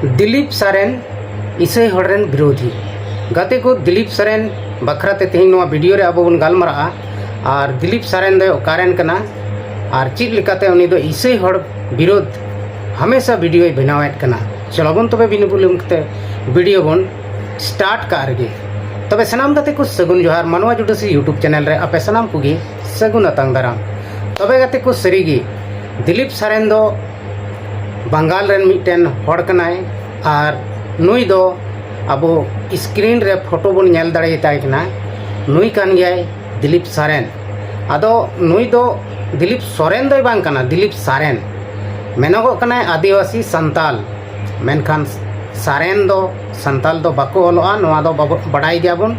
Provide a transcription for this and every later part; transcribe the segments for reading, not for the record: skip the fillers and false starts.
दिलीप सरेन इसे हड़रेन विरोधी गाते को दिलीप सरेन बखराते तेहिं नोआ वीडियो रे आबो बन गालमारा और दिलीप सरेन दो कारेन कना और चीज लेकाते उनी दो इसे हड़ विरोध हमेशा वीडियो बनावेत कना। चलो बन तबे बिनु बुलुम कते वीडियो बन स्टार्ट का रगे तबे सनाम गाते को सगुन जोहार मानवा जुडसी यूट्यूब चैनल रे आपे सनाम कुगी सगुन अतंग दाराम। तबे गाते को सरीगी दिलीप सरेन दो बंगाल रेन मिटेन हड़ कनाय और नुई दो अब स्क्रीन रे फोटो बन नेल दाड़े ताय कना नुई कान गयाय दिलीप सरेन। आदो नुई दो दिलीप सोरेन दो बांग कना दिलीप सरेन मेनगो कना आदिवासी संताल मेनखान सरेन दो संताल दो बाको ओलोआ नोआ दो बड़ाई गयाबन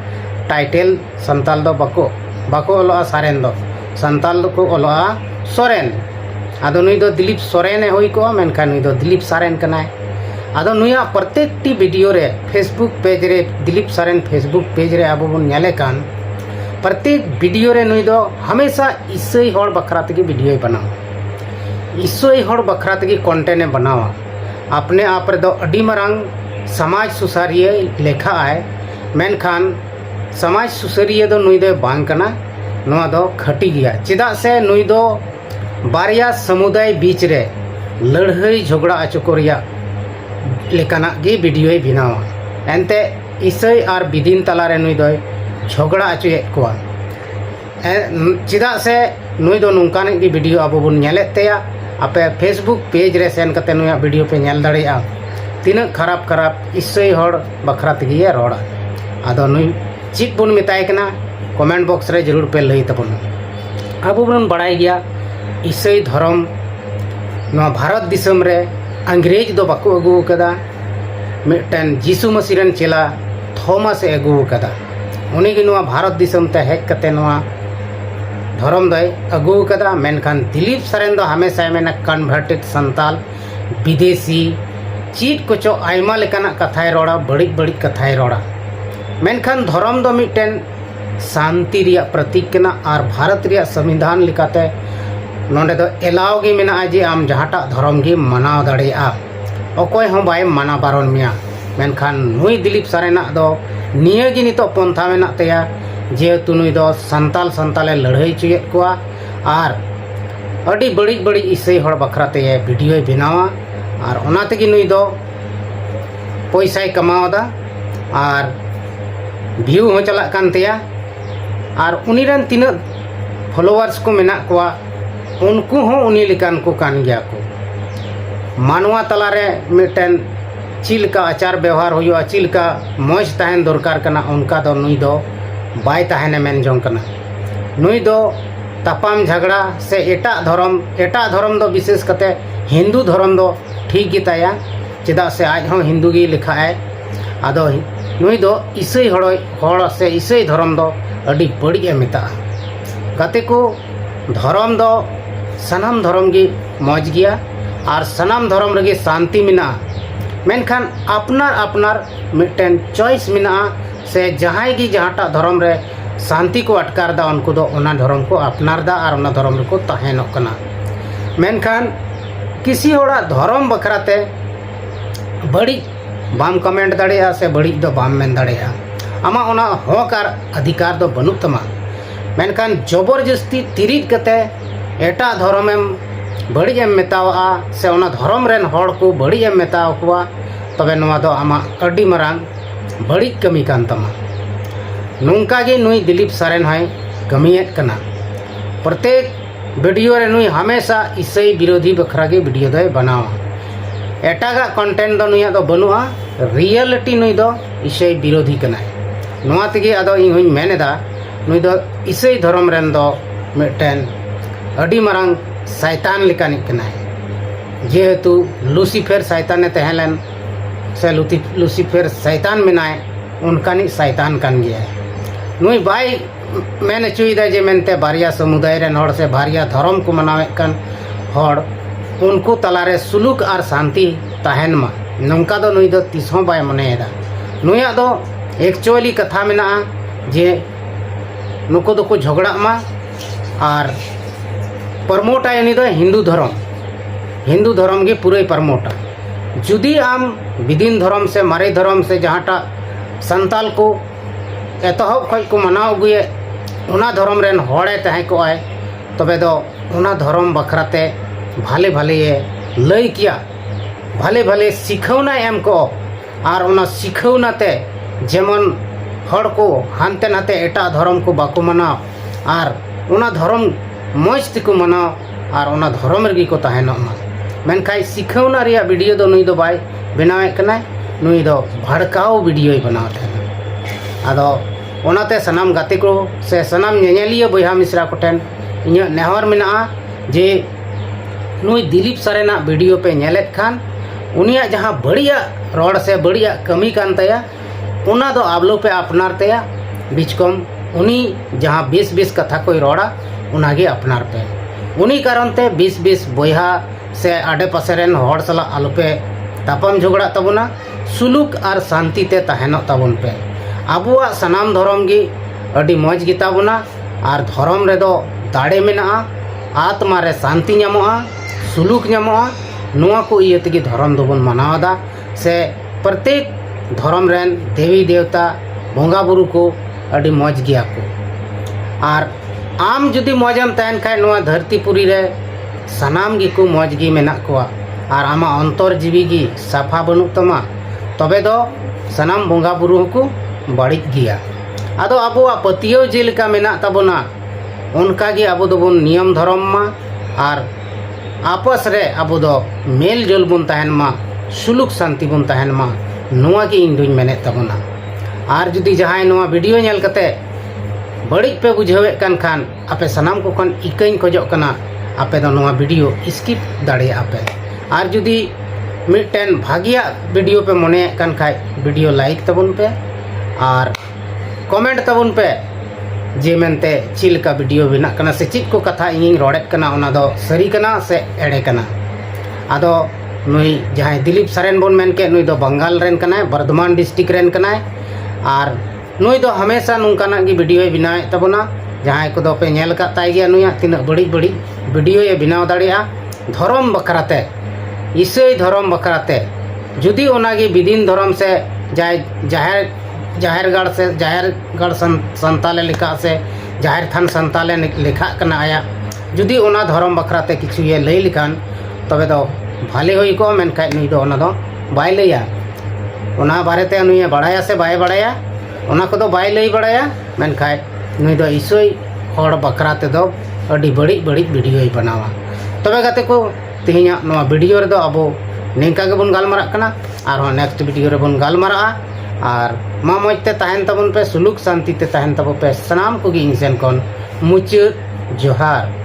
टाइटल संताल दो बाको ओलोआ सरेन दो संताल दो को ओलोआ सोरेन। आदो नुई दो दिलीप सोरेन ए होई को मेनखान नुई दो दिलीप सरेन कनाय। आदो नुया प्रत्येक टी वीडियो रे फेसबुक पेज रे दिलीप सरेन फेसबुक पेज रे आबो बन नेले कान प्रत्येक वीडियो रे नुई दो हमेशा ईसाई हड़ बखरा तगे वीडियो बनावा ईसाई हड़ बखरा तगे कंटेंट ए बनावा। अपने आप रे दो अडी मरांग समाज सुसारिया लेखा आए मेनखान समाज सुसारिया दो नुई दो बांग कना नोआ दो खटी गया चेदा से नुई दो बारिया समुदाय बीच रे लड़ाई झगड़ा अचुकोरिया लेकाना गे वीडियो बनावा एनते ईसाई और बिदिन तलारे नुई दो झगड़ा अचुए कोआ चेदा से नुई दो नोंकान गे वीडियो आबो बन नेलेत तेया आपे फेसबुक पेज रे सेन कते नुया वीडियो पे नेल दाड़ेया तीना खराब खराब ईसाई हड़ बखरा तगे रोड़ा। आदो नुई चिक बन मेताय कना कमेंट बॉक्स रे जरूर पे लई तबन। आबो बन बड़ाई गया ईसाई धर्म नोआ भारत दिसम रे अंग्रेज दो बाको अगू कदा मिटन जीसु मसीह रन चेला थॉमस ए अगू कदा उनी गे नोआ भारत दिसम ते हेक कते नोआ धर्म दय अगू कदा। मेनखान दिलीप सरेन दो हमेशा मेना कन्वर्टेड संताल विदेशी चीट कोचो आयमा लेकाना कथाय रोड़ा बड़ी बड़ी कथाय रोड़ा। मेनखान धर्म दो मिटन शांति रिया प्रतीक कना और भारत रिया संविधान लेकाते नोंडे दो एलाव गे मेना जे आम जहाटा धर्म गे मनाव दाड़ेया अकोय हों बाय माना बारन मिया। मेनखान नुई दिलीप सरेना दो निया गे नितो पंथा मेना तेया जेहेतु नुई दो संताल संताले लड़ाई चुयेत कोआ और अड़ी बड़ी बड़ी ईसाई हड़ बखरा ते वीडियो बनावा और ओना तेगे नुई दो पैसाय कमावदा और व्यू हो चला कान तेया और उनी रन तीना फॉलोअर्स को मेना कोआ उनको हों उनी लिकान को कान गया को मानवा तलारे मिटन चिलका आचार व्यवहार होयो चिलका मौज तहन दरकार कना उनका दो नुई दो बाय तहने मेन जों कना। नुई दो तापाम झगड़ा से एटा धर्म दो विशेष कते हिंदू धर्म दो ठीक गिताया चेदा से आज हों हिंदू गी लिखा है। आदो नुई दो ईसाई हड़ से ईसाई धर्म दो अड़ी बड़ी मेता गाते को धर्म दो सनाम धर्म गी मौज गया और सनाम धर्म रगे शांति मिना मेनखान अपनार अपनार मिटन चॉइस मिना से जहां गी जहाटा धर्म रे शांति को अटकार दा उनको दो ओना धर्म को अपनार दा और ओना धर्म को तहेनोक कना। मेनखान किसी होड़ा धर्म बखराते बड़ी बाम कमेंट दाड़ेया से बड़ी दो बाम मेन दाड़ेया आमा ओना हक और अधिकार दो बनुक तमा। मेनखान जबरदस्ती तिरिज कते एटा धर्म एम बड़ी एम मेतावा से ओना धर्म रेन हड़ को बड़ी एम मेताव कोआ तबे नोआ दो आमा अड्डी मरांग बड़ी कमी कान तमा। नोंका गे नुई दिलीप सरेन है कमियत कना प्रत्येक वीडियो रे नुई हमेशा ईसाई विरोधी बखरा गे वीडियो दो बनावा एटागा कंटेंट दो नुया दो बनुआ रियलिटी नुई दो ईसाई विरोधी कना। नोआ तेगे आदो इन हुई मेनेदा नुई दो ईसाई धर्म रेन दो मिटन अडी मरांग शैतान लेकानी कना जेहेतु लूसीफर शैतान तहलन से लूसीफर शैतान मेनाय उनकानी शैतान कान गया है। नुई बाय मेन चुईदा जे मेनते बारिया समुदाय रेन हड़ से बारिया धर्म को मनावे कन हड़ उनको तलारे सुलूक और शांति तहन मा नौका दो नुई दो तीसों बाय मनेदा। नुया दो एक्चुअली कथा मेना जे नुको दो को झगड़ा मा और प्रमोट आए उनी दो हिंदू धर्म गे पूरे प्रमोटा जुदी आम विदिन धर्म से मारे धर्म से जहाँटा संताल को एतहब खज को मनाव अगुए उना धर्म रेन होड़े तहे को आए तबे दो उना धर्म बखराते भाले भाले लई किया भाले भाले सिखौना एम को और उना सिखौनाते जेमन हड़ को हानते नाते एटा धर्म को बाको मनाव और उना धर्म मज तिको मनाव और उना धर्म रगी को तहनोमा मेनखाय सिखौना रिया वीडियो दो नुई दो बाय बनावे कना नुई दो भड़काओ वीडियो बनाव तहना आदो ओनाते सनाम गाते को से सनाम नेनेलिया बयहा मिश्रा को ठेन इᱧᱟᱹᱜ नेहर मेना जे नुई दिलीप सरेना वीडियो पे नेलेत खान उनिया जहाँ बढ़िया रोड से बढ़िया कमी कान तया उना दो आबलो पे अपनार तया बीचकम उनी जहाँ 20-20 कथा कोई रोड़ा उनागे अपनार पे उनी कारण ते 20-20 बयहा से आडे पासे रेन हड़ सला आलो पे तापम झगड़ा तबना सुलुक और शांति ते तहनो तबन पे आबुआ सनाम धर्म गी अडी मौज गिताबना और धर्म रे दो दाड़े मेना आत्मा रे शांति नामोआ सुलुक नामोआ नुआ को इये तेगी धर्म दोबन मनावदा से प्रत्येक धर्म रेन देवी देवता बोंगा बुरु को अडी मौज गिया को और आम जुदी मौजम तहन खाय नुआ धरतीपुरी रे सनाम गी को मौज गी मेना कोआ और आमा अंतर जीवी गी साफा बनुक तमा तबे दो सनाम बोंगा बुरु को बड़ी गिया आदो आबो पतियो जेलका मेना तबना उनका गी आबो दोबन नियम धर्म मा और आपस रे आबो दो मेल जोल बुन तहन मा सुलुक शांति बुन तहन मा नुआ गी इन दुई मेने तबना और जुदी जहां नुआ वीडियो नेल कते बड़ी पे बुझावे कन खान आपे सनाम को कन इकईन खोजो कना आपे दो नुआ वीडियो स्किप दाड़े आपे और जुदी मिटन भागिया वीडियो पे मने कन खाय वीडियो लाइक तबन पे और कमेंट तबन पे जे मेनते चिल का वीडियो बिना कना से चित को कथा इन रोड़ेत कना उना दो सरी कना से एड़े कना आदो नुई जहां दिलीप सरेन बोन मेन के नुई दो बंगाल रेन कना बर्धमान डिस्ट्रिक्ट रेन कना और नुई दो हमेशा नुकाना की वीडियो बनावे तबना जहां को दो पे नेल का ताई गया नुया तीन बड़ी बड़ी वीडियो ये बनाव दाड़िया धर्म बखराते ईसाई धर्म बखराते जुदी ओनागी विदिन धर्म से जाय जाहिरगढ़ से जाहिरगढ़ संताले लिखा से जाहिर थान संताले लिखा कना आया जुदी ओना धर्म बखराते किछु ये लई लिखान तबे दो भाले होई को मेनखाय नुई दो ओना दो बाय लैया ओना बारेते नुई बाड़ाया से बाय बाड़ाया ओना को दो बाय लई बाड़ाया मेनखाय नुई दो ईसाई हड़ बखराते दो अडी बड़ी बड़ी वीडियो बनावा तबे गाते को तिहिया नोआ वीडियो रे दो अबो निंका के बन गालमारा कना और नेक्स्ट वीडियो रे बन गालमारा और मा मजते तहन तबन पे सुलुक शांति ते तहन तब पे सनाम को इन सेन कौन मुचुद जोहार।